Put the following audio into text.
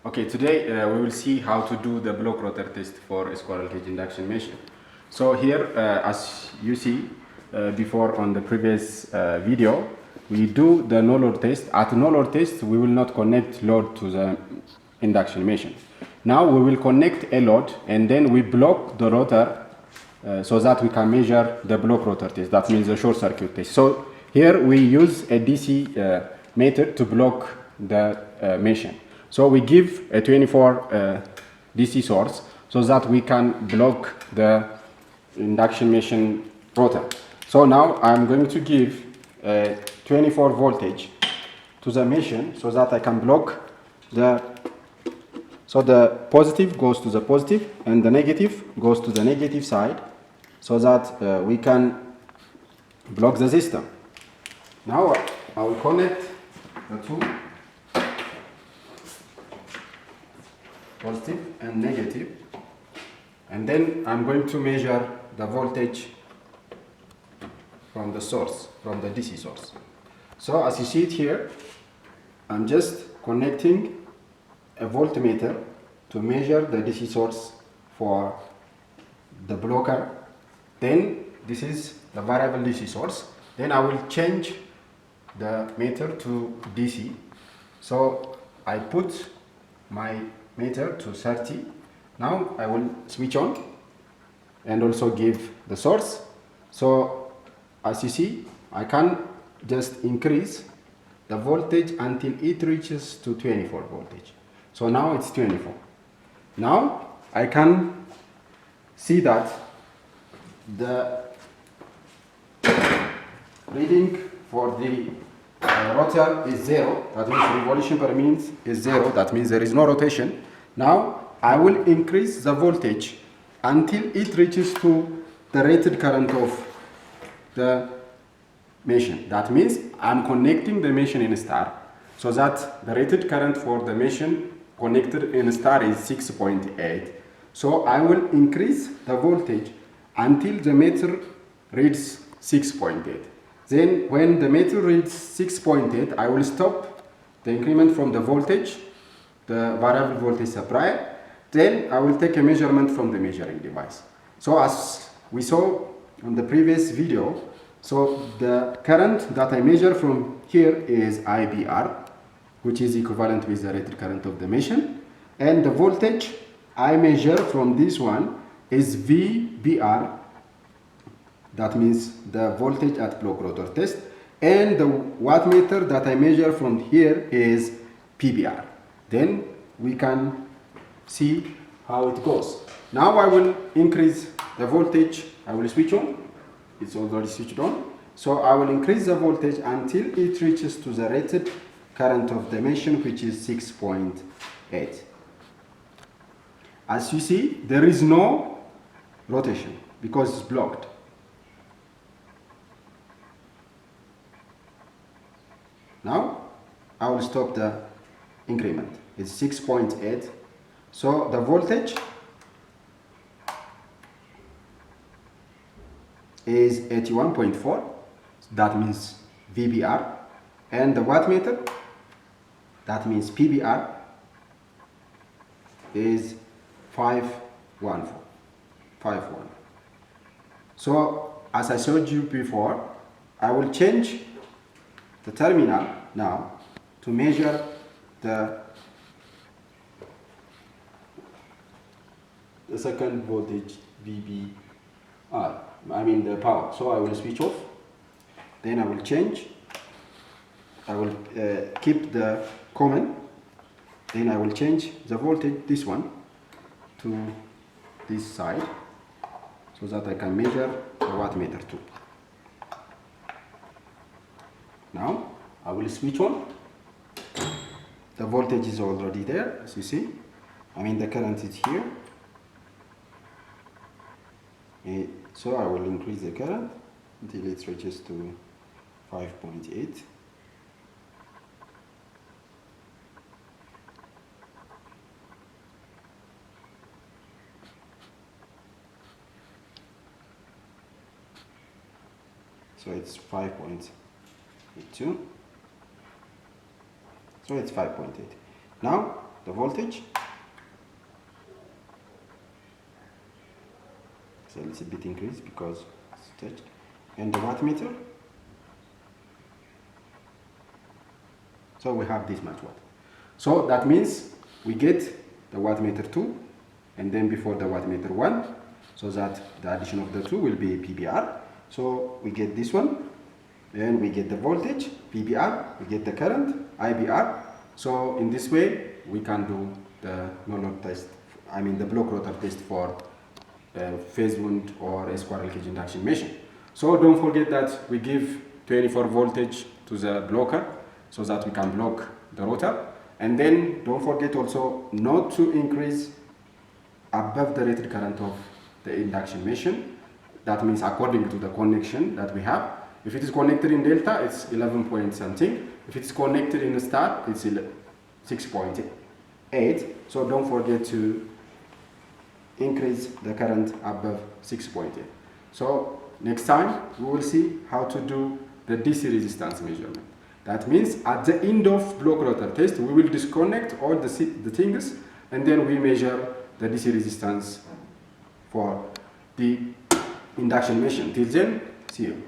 Okay, today we will see how to do the block-rotor test for a squirrel cage induction machine. So here, as you see before on the previous video, we do the no-load test. At no-load test, we will not connect load to the induction machine. Now we will connect a load and then we block the rotor so that we can measure the block-rotor test. That means the short circuit test. So here we use a DC method to block the machine. So we give a 24 DC source so that we can block the induction machine rotor. So now I'm going to give a 24 voltage to the machine so that I can block the positive goes to the positive and the negative goes to the negative side so that we can block the system. Now I will connect the two, positive and negative, and then I'm going to measure the voltage from the source, from the DC source. So as you see it here, I'm just connecting a voltmeter to measure the DC source for the blocker. Then this is the variable DC source. Then I will change the meter to DC. So I put my meter to 30. Now I will switch on and also give the source. So as you see, I can just increase the voltage until it reaches to 24 voltage. So now it's 24. Now I can see that the reading for the rotor is 0. That means revolution per minute is 0. That means there is no rotation. Now I will increase the voltage until it reaches to the rated current of the machine. That means I'm connecting the machine in star so that the rated current for the machine connected in star is 6.8. So I will increase the voltage until the meter reads 6.8. Then when the meter reads 6.8, I will stop the increment from the voltage, the variable voltage supply. Then I will take a measurement from the measuring device. So as we saw on the previous video, so the current that I measure from here is IBR, which is equivalent with the rated current of the machine. And the voltage I measure from this one is VBR. That means the voltage at block-rotor test. And the wattmeter that I measure from here is PBR. Then we can see how it goes. Now I will increase the voltage. I will switch on. It's already switched on. So I will increase the voltage until it reaches to the rated current of the machine, which is 6.8. As you see, there is no rotation because it's blocked. Now I will stop the increment. It's 6.8. So the voltage is 81.4. That means VBR. And the wattmeter, that means PBR, is 514. So as I showed you before, I will change the terminal now to measure the second voltage VBR, I mean the power. So I will switch off, then I will change, I will keep the common, then I will change the voltage, this one, to this side, so that I can measure the wattmeter too. Now I will switch on. The voltage is already there, as you see. I mean the current is here. So I will increase the current until it reaches to 5.8. So it's 5.82. So it's 5.8. Now the voltage. So it's a bit increased because it's touched. And the wattmeter. So we have this much watt. So that means we get the wattmeter 2 and then before the wattmeter 1, so that the addition of the 2 will be PBR. So we get this one, then we get the voltage, PBR, we get the current, IBR. So in this way, we can do the no-load test, I mean the block-rotor test for phase wound or a square leakage induction machine. So don't forget that we give 24 voltage to the blocker so that we can block the rotor. And then don't forget also not to increase above the rated current of the induction machine. That means according to the connection that we have. If it is connected in delta, it's 11 point something. If it's connected in a star, it's 6.8. So don't forget to increase the current above 6.8. So next time we will see how to do the DC resistance measurement. That means at the end of block-rotor test, we will disconnect all the things and then we measure the DC resistance for the induction machine. Till then, see you.